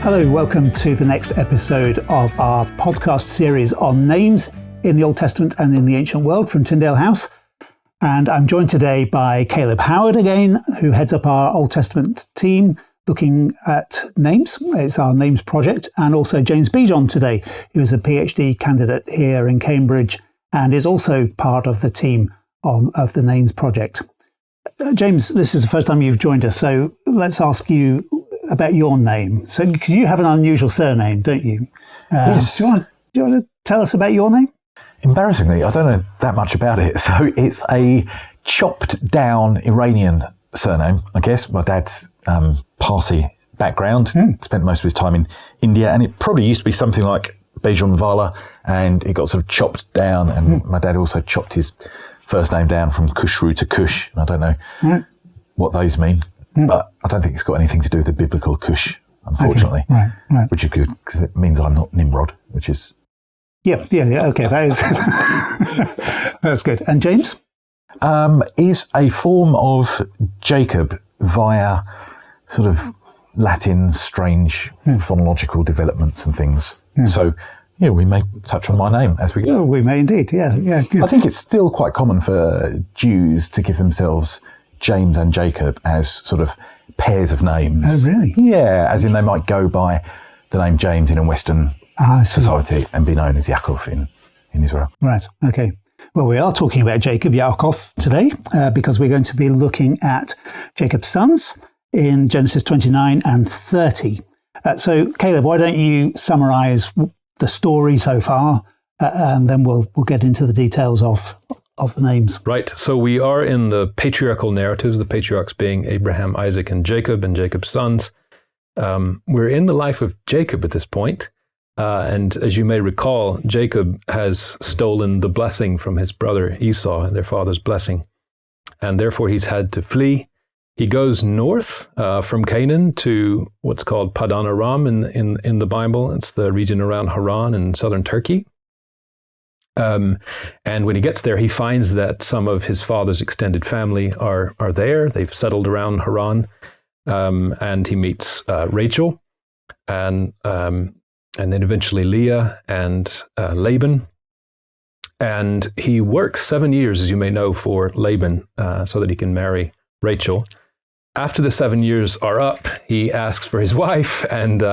Hello, welcome to the next episode of our podcast series on names in the Old Testament and in the ancient world from Tyndale House. And I'm joined today by Caleb Howard again, who heads up our Old Testament team looking at names. It's our names project. And also James Bejon today, who is a PhD candidate here in Cambridge and is also part of the team of the names project. James, this is the first time you've joined us, so let's ask you about your name. So you have an unusual surname, don't you? Yes. Do you want to tell us about your name? Embarrassingly, I don't know that much about it. So it's a chopped down Iranian surname, I guess. My dad's Parsi background, spent most of his time in India, and it probably used to be something like Bejon Vala, and it got sort of chopped down, and my dad also chopped his first name down from Kushru to Kush. I don't know what those mean. But I don't think it's got anything to do with the biblical Cush, unfortunately. Okay. Right. Which is good, because it means I'm not Nimrod, which is... Yeah, okay, that is... That's good. And James? Is a form of Jacob via sort of Latin strange phonological developments and things. So, yeah, we may touch on my name as we go. Oh, we may indeed, yeah, good. I think it's still quite common for Jews to give themselves James and Jacob as sort of pairs of names. Oh, really? Yeah, as in they might go by the name James in a Western society and be known as Yaakov in Israel. Right, okay. Well, we are talking about Jacob, Yaakov, today, because we're going to be looking at Jacob's sons in Genesis 29 and 30. So, Caleb, why don't you summarise the story so far, and then we'll get into the details of the names. Right. So we are in the patriarchal narratives, the patriarchs being Abraham, Isaac, and Jacob's sons. We're in the life of Jacob at this point. And as you may recall, Jacob has stolen the blessing from his brother Esau, their father's blessing. And therefore he's had to flee. He goes north from Canaan to what's called Padan Aram in the Bible. It's the region around Haran in southern Turkey. And when he gets there, he finds that some of his father's extended family are there. They've settled around Haran, and he meets Rachel, and then eventually Leah and Laban. And he works 7 years, as you may know, for Laban, so that he can marry Rachel. After the 7 years are up, he asks for his wife, and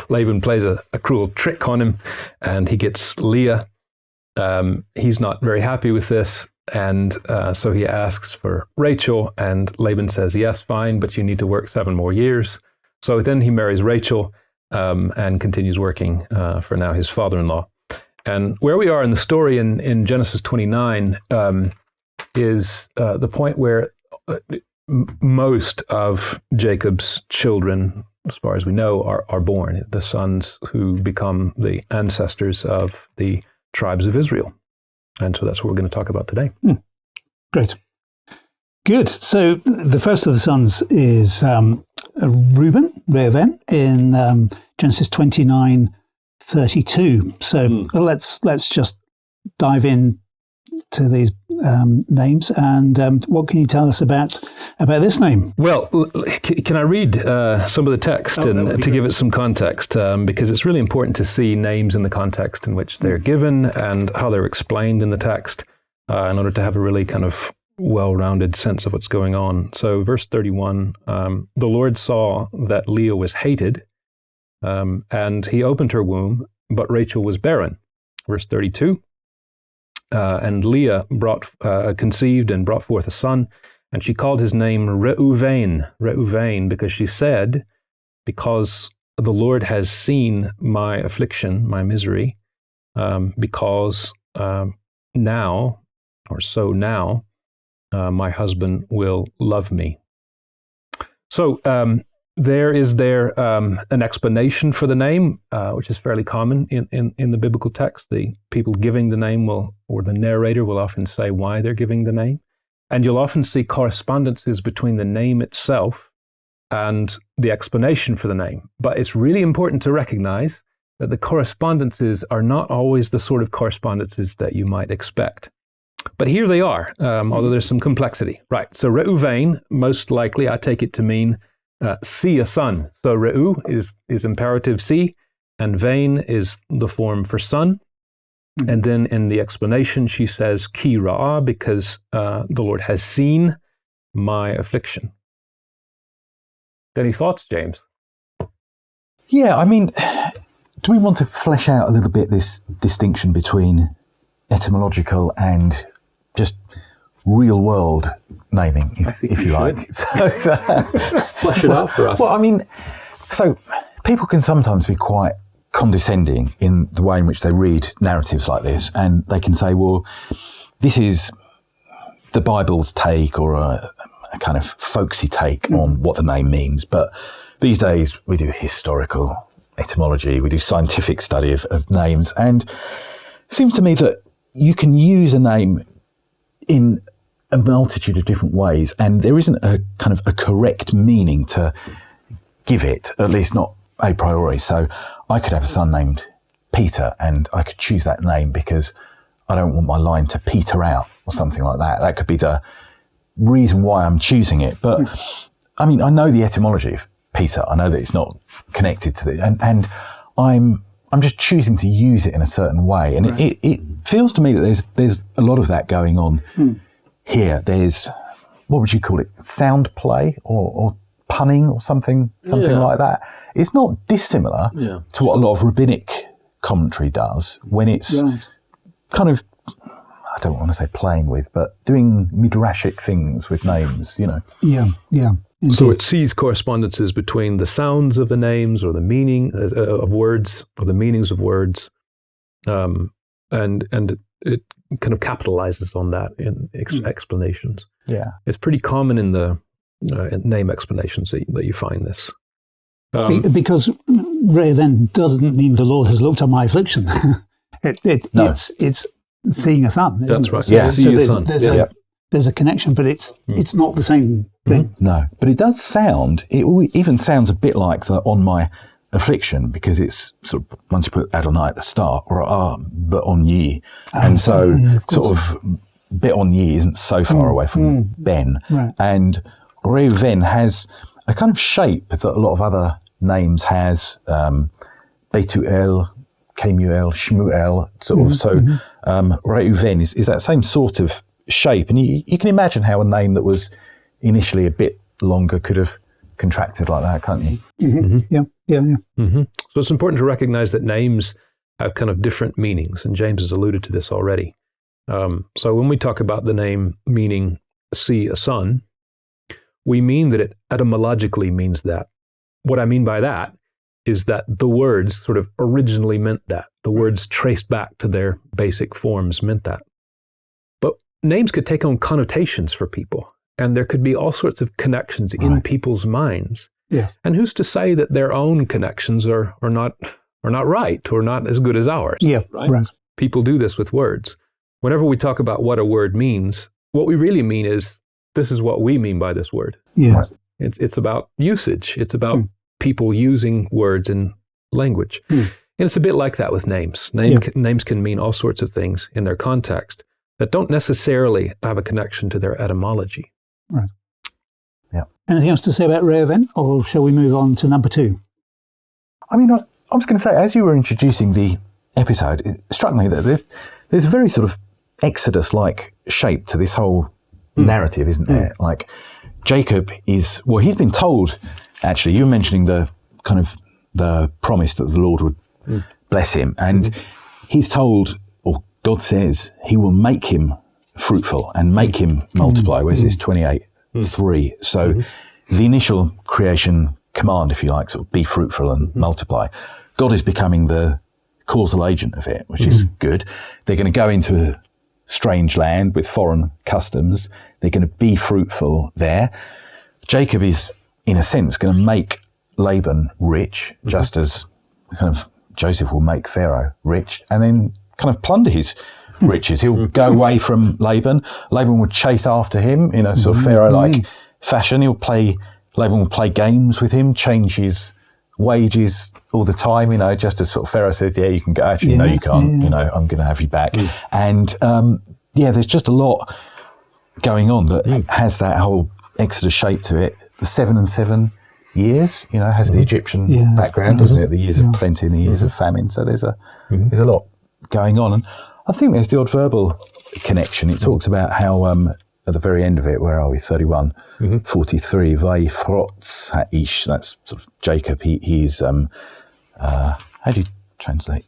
Laban plays a cruel trick on him, and he gets Leah. He's not very happy with this, and so he asks for Rachel, and Laban says, yes, fine, but you need to work 7 more years. So then he marries Rachel and continues working for now his father-in-law. And where we are in the story in Genesis 29 is the point where most of Jacob's children, as far as we know, are born, the sons who become the ancestors of the tribes of Israel. And so that's what we're going to talk about today. Great. Good. So the first of the sons is Reuben, in Genesis 29:32. So let's just dive in to these names. And what can you tell us about this name? Well, can I read some of the text to give it some context? Because it's really important to see names in the context in which they're given and how they're explained in the text in order to have a really kind of well-rounded sense of what's going on. So verse 31, the Lord saw that Leah was hated, and he opened her womb, but Rachel was barren. Verse 32, and Leah conceived and brought forth a son, and she called his name Reuven, because she said, because the Lord has seen my affliction, my misery, because now my husband will love me. So there is an explanation for the name, which is fairly common in the biblical text. The people giving the name or the narrator will often say why they're giving the name. And you'll often see correspondences between the name itself and the explanation for the name. But it's really important to recognize that the correspondences are not always the sort of correspondences that you might expect. But here they are, although there's some complexity. Right, so Reuven, most likely I take it to mean see a son. So Re'u is imperative see, and Vein is the form for son. Mm-hmm. And then in the explanation, she says Ki Ra'ah, because the Lord has seen my affliction. Any thoughts, James? Yeah, I mean, do we want to flesh out a little bit this distinction between etymological and just real world naming, if you like? Flesh it out for us. Well, I mean, so people can sometimes be quite condescending in the way in which they read narratives like this, and they can say, well, this is the Bible's take or a kind of folksy take on what the name means. But these days we do historical etymology, we do scientific study of names, and it seems to me that you can use a name in a multitude of different ways, and there isn't a kind of a correct meaning to give it, at least not a priori. So I could have a son named Peter, and I could choose that name because I don't want my line to peter out or something like that. That could be the reason why I'm choosing it. But I mean, I know the etymology of Peter. I know that it's not connected to the, and I'm just choosing to use it in a certain way. And it feels to me that there's a lot of that going on here. There's, what would you call it? Sound play or punning or something like that. It's not dissimilar to what a lot of rabbinic commentary does when it's kind of, I don't want to say playing with, but doing midrashic things with names, you know. Yeah. Indeed. So it sees correspondences between the sounds of the names or the meaning of words or the meanings of words, and it kind of capitalizes on that in explanations. Yeah, it's pretty common in the name explanations that you find this. Because Reuven doesn't mean the Lord has looked on my affliction. It's seeing a son. That's right. So, Yeah, so there's a connection, but it's not the same thing. No, but it does sound. It even sounds a bit like the on my affliction, because it's sort of, once you put Adonai at the start, or Be'on Yi, and so sort of Be'on Yi isn't so far away from Ben, and Reuven has a kind of shape that a lot of other names has. Betuel, Kemuel, Shmuel, sort of. So Reuven is that same sort of shape, and you can imagine how a name that was initially a bit longer could have contracted like that, can't you? Yeah. So it's important to recognize that names have kind of different meanings, and James has alluded to this already. So when we talk about the name meaning see a son, we mean that it etymologically means that. What I mean by that is that the words sort of originally meant that. The words traced back to their basic forms meant that. But names could take on connotations for people, and there could be all sorts of connections in people's minds. Yes. And who's to say that their own connections are not right or not as good as ours? Yeah, right. People do this with words. Whenever we talk about what a word means, what we really mean is, this is what we mean by this word. Yeah. It's about usage. It's about people using words in language. And it's a bit like that with names. Names can mean all sorts of things in their context that don't necessarily have a connection to their etymology. Right. Yeah. Anything else to say about Reuven, or shall we move on to number 2? I mean, I was going to say, as you were introducing the episode, it struck me that there's a very sort of Exodus-like shape to this whole narrative, isn't there? Like, Jacob he's been told, actually, you were mentioning the kind of the promise that the Lord would bless him, and he's told, or God says, he will make him fruitful and make him multiply. Where's this 28:3? So the initial creation command, if you like, sort of be fruitful and multiply. God is becoming the causal agent of it, which is good. They're going to go into a strange land with foreign customs. They're going to be fruitful there. Jacob is, in a sense, going to make Laban rich, just as kind of Joseph will make Pharaoh rich, and then kind of plunder his riches. He'll go away from Laban. Laban would chase after him in a sort of Pharaoh-like fashion. Laban will play games with him, change his wages all the time, just as sort of Pharaoh says, yeah, you can go. Actually, no, you can't. I'm going to have you back. And there's just a lot going on that has that whole Exodus shape to it. The 7 and 7 years, has the Egyptian background, doesn't it? The years of plenty and the years of famine. So there's a lot going on. And I think there's the odd verbal connection. It talks about how at the very end of it, where are we? 31, 43. Vayifrotz ha'ish. That's sort of Jacob. He's how do you translate?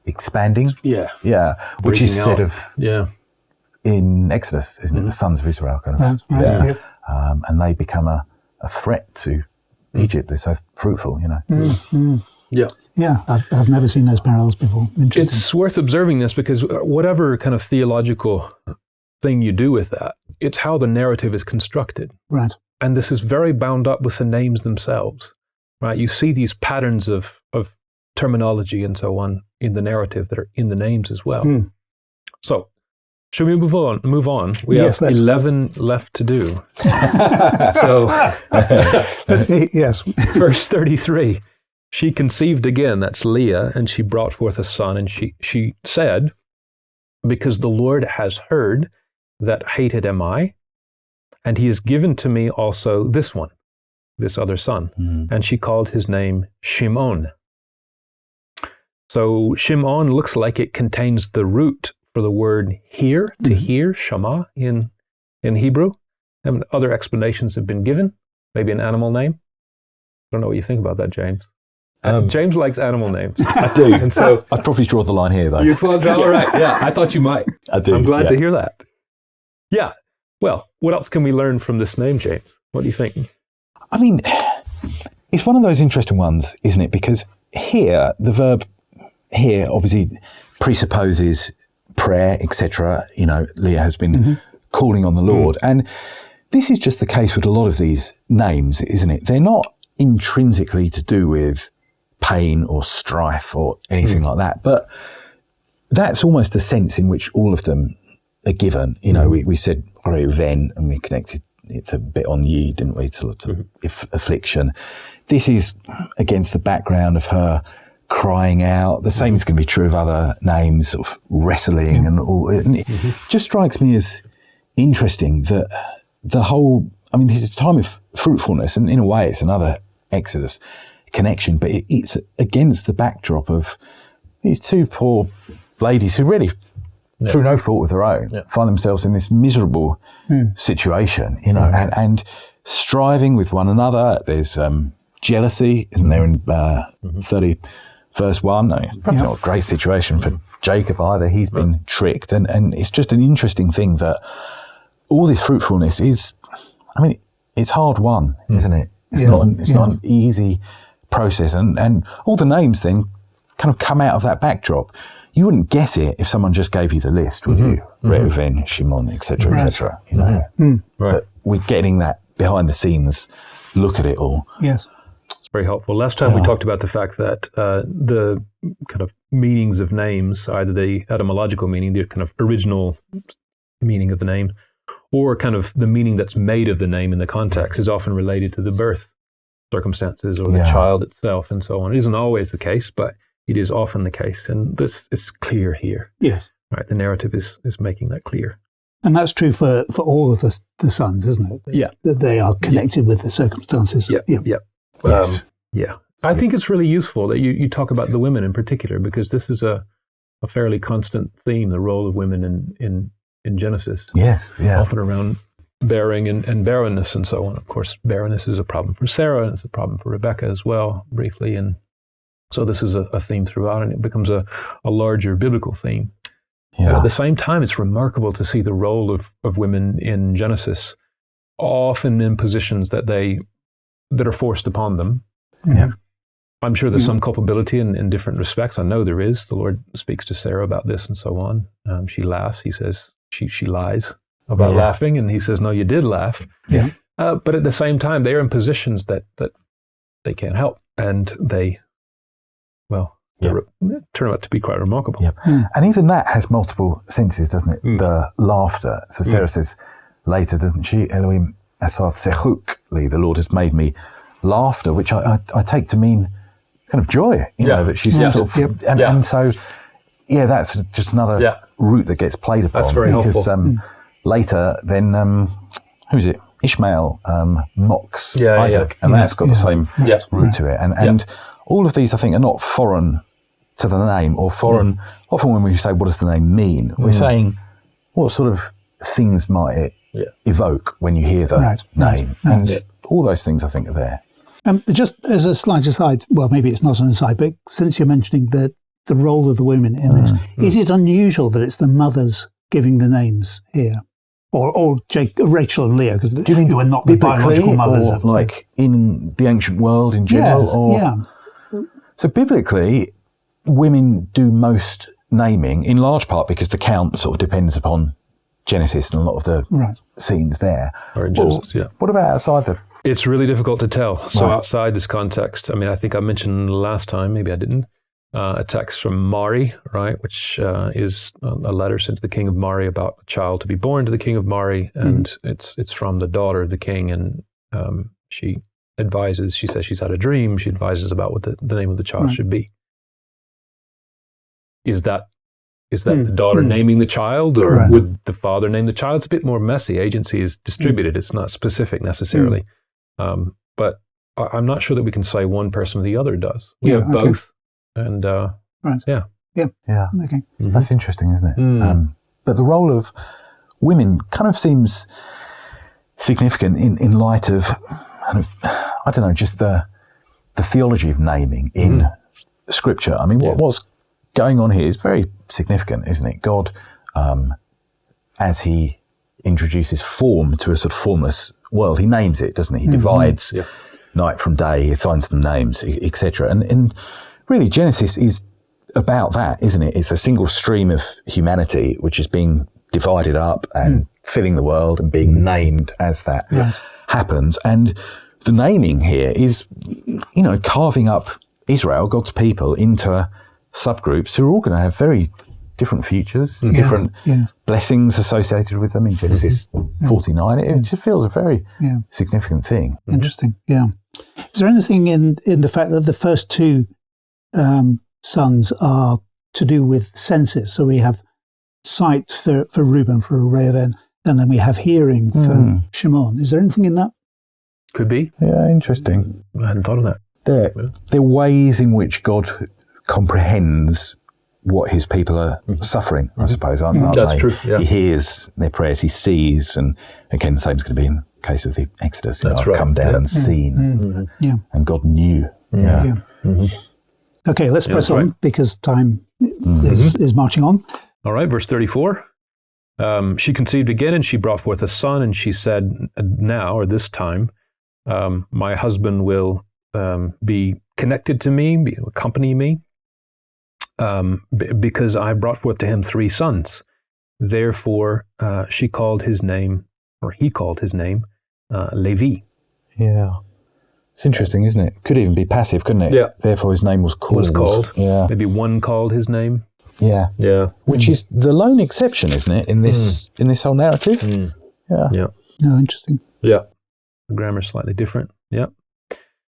Expanding. Yeah. Which is said of in Exodus, isn't it? The sons of Israel, kind of. And they become a threat to Egypt. They're so fruitful, Yeah, I've never seen those parallels before. Interesting. It's worth observing this because whatever kind of theological thing you do with that, it's how the narrative is constructed. Right. And this is very bound up with the names themselves, right? You see these patterns of terminology and so on in the narrative that are in the names as well. So, should we move on? We have 11 left to do. So, yes. Verse 33. She conceived again, that's Leah, and she brought forth a son, and she said, because the Lord has heard that hated am I, and he has given to me also this one, this other son. And she called his name Shimon. So Shimon looks like it contains the root for the word hear, to hear, shama in Hebrew. And other explanations have been given, maybe an animal name. I don't know what you think about that, James. James likes animal names. I do. And so I'd probably draw the line here, though. All right. Yeah, I thought you might. I do. I'm glad to hear that. Yeah. Well, what else can we learn from this name, James? What do you think? I mean, it's one of those interesting ones, isn't it? Because here, the verb here obviously presupposes prayer, etc. Leah has been calling on the Lord. And this is just the case with a lot of these names, isn't it? They're not intrinsically to do with pain or strife or anything like that. But that's almost the sense in which all of them are given. We said Reuven and we connected it a bit on Yi, didn't we, to affliction. This is against the background of her crying out. The same is going to be true of other names, of wrestling and all. And it just strikes me as interesting that the whole, this is a time of fruitfulness, and in a way it's another Exodus connection, but it's against the backdrop of these two poor ladies who really, through no fault of their own, find themselves in this miserable situation, and striving with one another. There's jealousy, isn't there, in 30 verse 1? Probably not a great situation for Jacob either. He's been tricked, and it's just an interesting thing that all this fruitfulness is, it's hard won, isn't it? It's not an easy process, and all the names then kind of come out of that backdrop. You wouldn't guess it if someone just gave you the list, would you? Reuven, Shimon, etc., etc. But we're getting that behind the scenes look at it all. Yes. It's very helpful. Last time we talked about the fact that the kind of meanings of names, either the etymological meaning, the kind of original meaning of the name, or kind of the meaning that's made of the name in the context, is often related to the birth circumstances or the child itself and so on. It isn't always the case, but it is often the case. And this is clear here. Yes. Right. The narrative is making that clear. And that's true for all of the sons, isn't it? That they are connected with the circumstances. Yes. I think it's really useful that you talk about the women in particular, because this is a fairly constant theme, the role of women in Genesis. Yes, Often around bearing and barrenness and so on. Of course, barrenness is a problem for Sarah, and it's a problem for Rebecca as well, briefly. And so this is a theme throughout, and it becomes a larger biblical theme. But at the same time, it's remarkable to see the role of women in Genesis, often in positions that are forced upon them. I'm sure there's some culpability in different respects. I know there is. The Lord speaks to Sarah about this and so on. She laughs. He says she lies about laughing, and he says, no, you did laugh. But at the same time, they are in positions that they can't help, and they turn out to be quite remarkable. And even that has multiple senses, doesn't it? The laughter. So Sarah says later, doesn't she? Elohim asar tzechuk li, the Lord has made me laughter, which I take to mean kind of joy, that she's sort of, and so that's just another route that gets played upon. That's very helpful. Later, then who's it? Ishmael mocks Isaac, and that's got the same root to it. And all of these, I think, are not foreign to the name, or foreign. Often when we say, what does the name mean? We're saying, what sort of things might it evoke when you hear the name? And all those things, I think, are there. Just as a slight aside, well, maybe it's not an aside, but since you're mentioning the role of the women in this, is it unusual that it's the mothers giving the names here? Or Rachel and Leah, because they were not the biological mothers. Or like in the ancient world in general? Yes, So biblically, women do most naming, in large part because the count sort of depends upon Genesis and a lot of the scenes there. Or in Genesis, What about outside the... It's really difficult to tell. So outside this context, I mean, I think I mentioned last time, maybe I didn't, a text from Mari, right, which is a letter sent to the king of Mari about a child to be born to the king of Mari, and it's from the daughter of the king, and she says she's had a dream, she advises about what the name of the child should be. Is that the daughter naming the child, or would the father name the child? It's a bit more messy. Agency is distributed, it's not specific necessarily. But I'm not sure that we can say one person or the other does. We have both. And Okay. That's interesting, isn't it? But the role of women kind of seems significant in light of kind of, I don't know, just the theology of naming in Scripture. I mean, what's going on here is very significant, isn't it? God, as he introduces form to a sort of formless world, he names it, doesn't he? He divides night from day, he assigns them names, etc. And really, Genesis is about that, isn't it? It's a single stream of humanity which is being divided up and filling the world and being named as that happens. And the naming here is, carving up Israel, God's people, into subgroups who are all going to have very different futures, different blessings associated with them in Genesis 49. It just feels a very significant thing. Interesting, Is there anything in the fact that the first two sons are to do with senses? So we have sight for Reuben, for Reuven, and then we have hearing for Shimon. Is there anything in that? Could be. Yeah, interesting. I hadn't thought of that. There are ways in which God comprehends what his people are suffering, I suppose, aren't That's they? true, He hears their prayers, he sees, and again, the same is going to be in the case of the Exodus. I've come down and seen, and God knew. Okay, let's press on because time is marching on. All right, verse 34. She conceived again, and she brought forth a son, and she said, now, or this time, my husband will be connected to me, accompany me, because I brought forth to him 3 sons. Therefore, he called his name, Levi. Yeah. It's interesting, isn't it? Could even be passive, couldn't it? Yeah. Therefore, his name was called. Yeah. Maybe one called his name. Yeah. Yeah. Which is the lone exception, isn't it, in this whole narrative? Yeah. No, interesting. Yeah. The grammar's slightly different. Yeah.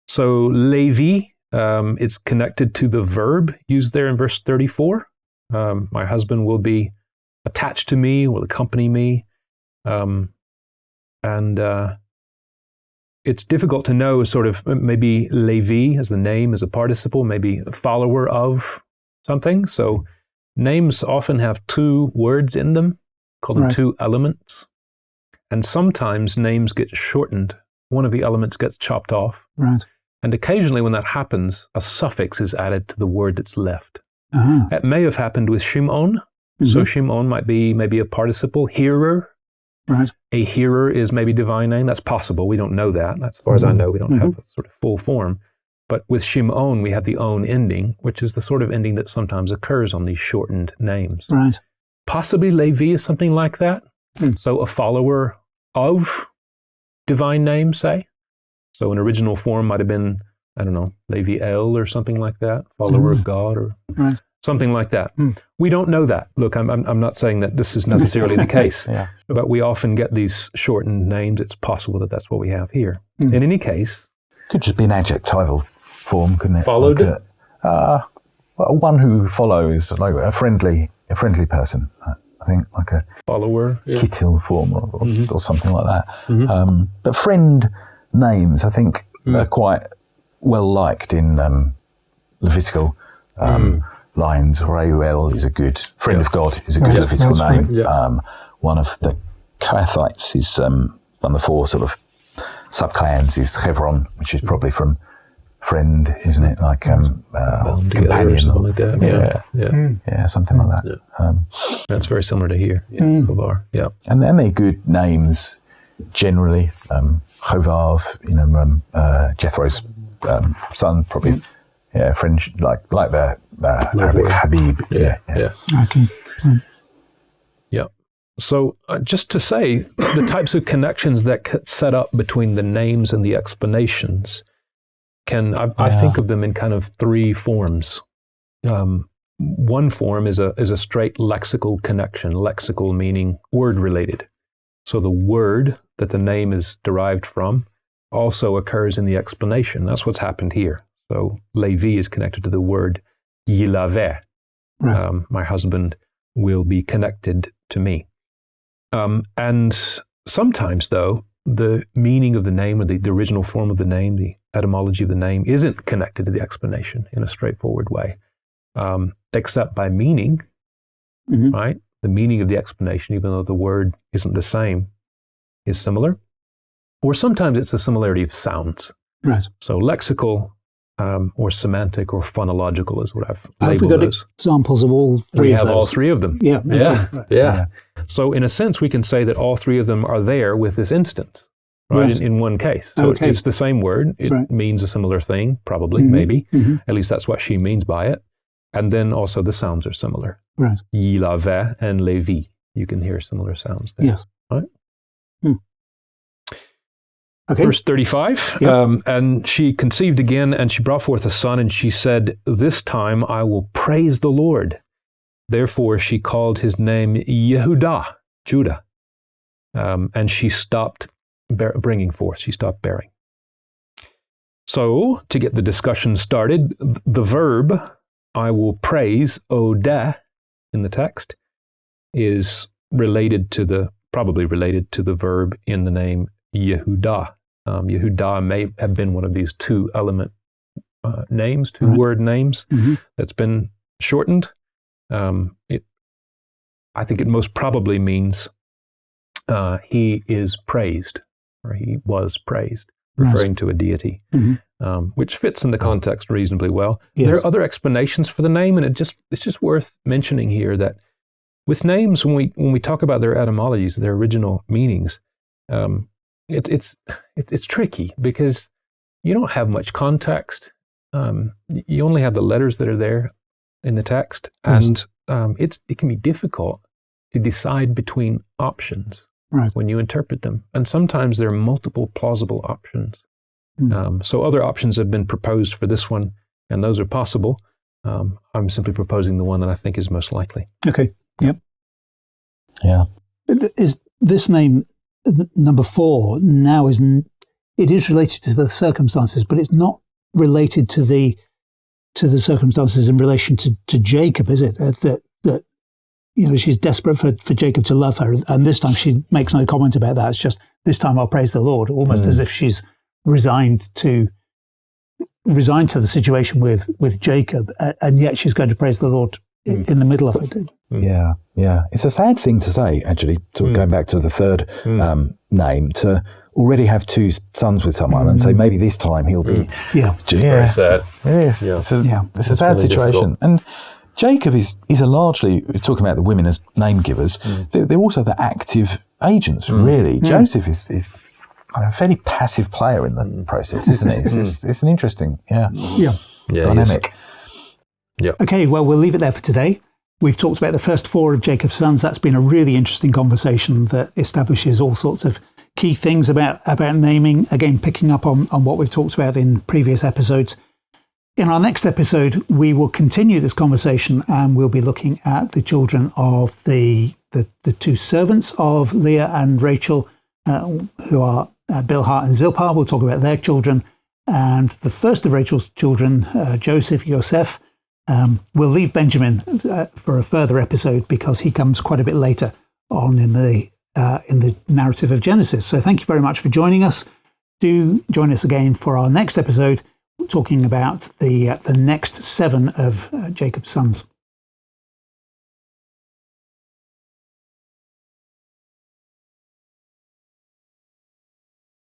So Levi, it's connected to the verb used there in verse 34. My husband will be attached to me, will accompany me. It's difficult to know sort of maybe Levi as the name, as a participle, maybe a follower of something. So names often have 2 words in them, called them 2 elements. And sometimes names get shortened. One of the elements gets chopped off. Right. And occasionally when that happens, a suffix is added to the word that's left. That may have happened with Shimon. So Shimon might be maybe a participle, hearer. Right. A hearer is maybe divine name. That's possible. We don't know that. As far as I know, we don't have a sort of full form. But with Shimon, we have the own ending, which is the sort of ending that sometimes occurs on these shortened names. Right. Possibly Levi is something like that. So a follower of divine name, say. So an original form might have been, I don't know, Levi El or something like that, follower of God or something like that. We don't know that. Look, I'm not saying that this is necessarily the case, but we often get these shortened names. It's possible that that's what we have here. In any case, could just be an adjectival form, couldn't it? Followed? Like one who follows, like a friendly person, I think, like a follower, Kittil form or something like that. Mm-hmm. But friend names, I think, are quite well liked in Levitical lines. Reuel is a good friend of God, is a good Levitical name. Right. Yeah. One of the Kohathites is one of the 4 sort of subclans is Hebron, which is probably from friend, isn't it? Like companion, something like that. Yeah, something like that. Yeah. That's very similar to here. Chovar. Yeah. And then they're good names generally. Chovav, Jethro's son, probably. Yeah, French, like the Arabic Habib. Yeah. Okay. Yeah. So just to say, the types of connections that set up between the names and the explanations I think of them in kind of 3 forms. One form is a straight lexical connection. Lexical meaning word related. So the word that the name is derived from also occurs in the explanation. That's what's happened here. So Levi is connected to the word Yilaveh. Right. My husband will be connected to me. And sometimes, though, the meaning of the name or the original form of the name, the etymology of the name, isn't connected to the explanation in a straightforward way, except by meaning, right? The meaning of the explanation, even though the word isn't the same, is similar. Or sometimes it's a similarity of sounds. Right. So lexical or semantic or phonological is what I've Have we labeled got those. examples of all 3 We of have those? all 3 of them. Yeah. Okay. Yeah. Right. Yeah. So in a sense, we can say that all 3 of them are there with this instance, right? Right. In one case. So Okay. it's the same word. It means a similar thing, probably, maybe. At least that's what she means by it. And then also the sounds are similar. Right. Yilaveh and Levi. You can hear similar sounds there. Yes. Right? Okay. Verse 35, and she conceived again, and she brought forth a son, and she said, "This time I will praise the Lord." Therefore she called his name Yehudah, Judah, and she stopped bringing forth. She stopped bearing. So, to get the discussion started, the verb, I will praise, odeh, in the text, is probably related to the verb in the name Yehudah. Yehudah may have been one of these 2 element names, 2 word names that's been shortened. I think it most probably means he is praised, or he was praised, referring to a deity, which fits in the context reasonably well. Yes. There are other explanations for the name, and it's just worth mentioning here that with names, when we talk about their etymologies, their original meanings, it's tricky because you don't have much context. You only have the letters that are there in the text, and it can be difficult to decide between options when you interpret them. And sometimes there are multiple plausible options. So other options have been proposed for this one, and those are possible. I'm simply proposing the one that I think is most likely. Okay. Yep. Yeah. Is this name number 4 now it is related to the circumstances, but it's not related to the circumstances in relation to Jacob, is it? That she's desperate for Jacob to love her, and this time she makes no comment about that. It's just, this time I'll praise the Lord, almost as if she's resigned to the situation with Jacob, and yet she's going to praise the Lord in the middle of it. Yeah. It's a sad thing to say, actually, sort of going back to the third name, to already have 2 sons with someone and say maybe this time he'll be. Very sad. It is. It's a sad really situation. Difficult. And Jacob is a largely, we're talking about the women as name givers, they're also the active agents, really. Joseph is a fairly passive player in the process, isn't it? It's an interesting, dynamic. Yeah. Okay, well, we'll leave it there for today. We've talked about the first 4 of Jacob's sons. That's been a really interesting conversation that establishes all sorts of key things about naming, again, picking up on what we've talked about in previous episodes. In our next episode, we will continue this conversation, and we'll be looking at the children of the 2 servants of Leah and Rachel, who are Bilhah and Zilpah. We'll talk about their children. And the first of Rachel's children, Joseph, Yosef, We'll leave Benjamin for a further episode because he comes quite a bit later on in the narrative of Genesis. So thank you very much for joining us. Do join us again for our next episode, talking about the next 7 of Jacob's sons.